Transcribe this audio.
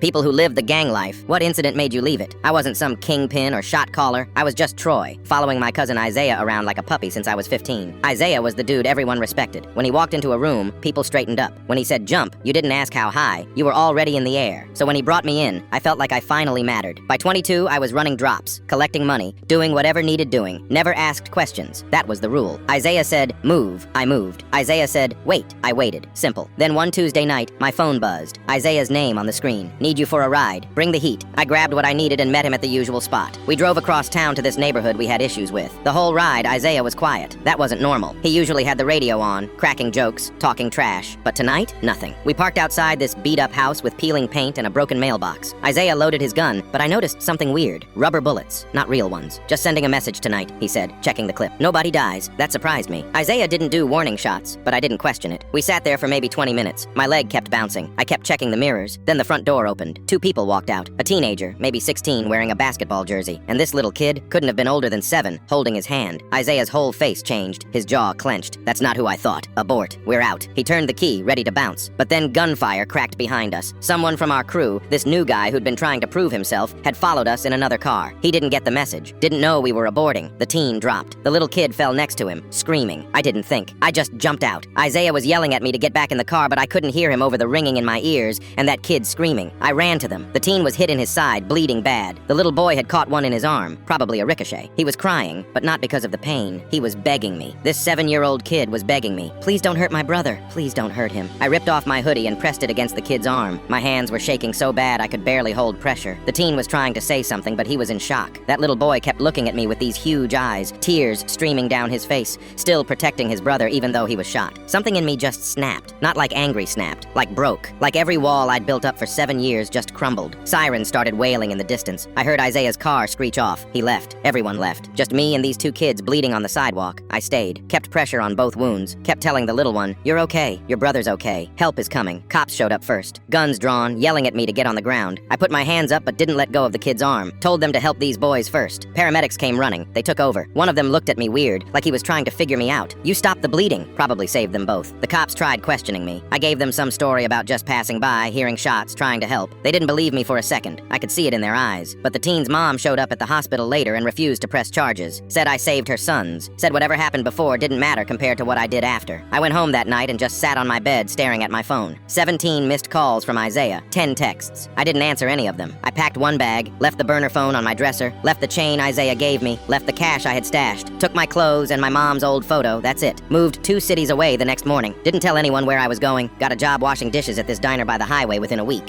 People who live the gang life. What incident made you leave it? I wasn't some kingpin or shot caller. I was just Troy, following my cousin Isaiah around like a puppy since I was 15. Isaiah was the dude everyone respected. When he walked into a room, people straightened up. When he said jump, you didn't ask how high. You were already in the air. So when he brought me in, I felt like I finally mattered. By 22, I was running drops, collecting money, doing whatever needed doing. Never asked questions. That was the rule. Isaiah said, move. I moved. Isaiah said, wait. I waited. Simple. Then one Tuesday night, my phone buzzed. Isaiah's name on the screen. Need you for a ride. Bring the heat. I grabbed what I needed and met him at the usual spot. We drove across town to this neighborhood we had issues with. The whole ride, Isaiah was quiet. That wasn't normal. He usually had the radio on, cracking jokes, talking trash. But tonight, nothing. We parked outside this beat-up house with peeling paint and a broken mailbox. Isaiah loaded his gun, but I noticed something weird. Rubber bullets. Not real ones. Just sending a message tonight, he said, checking the clip. Nobody dies. That surprised me. Isaiah didn't do warning shots, but I didn't question it. We sat there for maybe 20 minutes. My leg kept bouncing. I kept checking the mirrors. Then the front door opened. Two people walked out. A teenager, maybe 16, wearing a basketball jersey. And this little kid couldn't have been older than 7, holding his hand. Isaiah's whole face changed. His jaw clenched. That's not who I thought. Abort. We're out. He turned the key, ready to bounce. But then gunfire cracked behind us. Someone from our crew, this new guy who'd been trying to prove himself, had followed us in another car. He didn't get the message. Didn't know we were aborting. The teen dropped. The little kid fell next to him, screaming. I didn't think. I just jumped out. Isaiah was yelling at me to get back in the car, but I couldn't hear him over the ringing in my ears and that kid screaming. I ran to them. The teen was hit in his side, bleeding bad. The little boy had caught one in his arm, probably a ricochet. He was crying, but not because of the pain. He was begging me. This 7-year-old kid was begging me. Please don't hurt my brother. Please don't hurt him. I ripped off my hoodie and pressed it against the kid's arm. My hands were shaking so bad I could barely hold pressure. The teen was trying to say something, but he was in shock. That little boy kept looking at me with these huge eyes, tears streaming down his face, still protecting his brother even though he was shot. Something in me just snapped. Not like angry snapped, like broke. Like every wall I'd built up for 7 years just crumbled. Sirens started wailing in the distance. I heard Isaiah's car screech off. He left. Everyone left. Just me and these two kids bleeding on the sidewalk. I stayed. Kept pressure on both wounds. Kept telling the little one, you're okay. Your brother's okay. Help is coming. Cops showed up first. Guns drawn, yelling at me to get on the ground. I put my hands up but didn't let go of the kid's arm. Told them to help these boys first. Paramedics came running. They took over. One of them looked at me weird, like he was trying to figure me out. You stopped the bleeding. Probably saved them both. The cops tried questioning me. I gave them some story about just passing by, hearing shots, trying to help. They didn't believe me for a second. I could see it in their eyes. But the teen's mom showed up at the hospital later and refused to press charges. Said I saved her sons. Said whatever happened before didn't matter compared to what I did after. I went home that night and just sat on my bed staring at my phone. 17 missed calls from Isaiah. 10 texts. I didn't answer any of them. I packed one bag, left the burner phone on my dresser, left the chain Isaiah gave me, left the cash I had stashed, took my clothes and my mom's old photo, that's it. Moved 2 cities away the next morning. Didn't tell anyone where I was going. Got a job washing dishes at this diner by the highway within a week.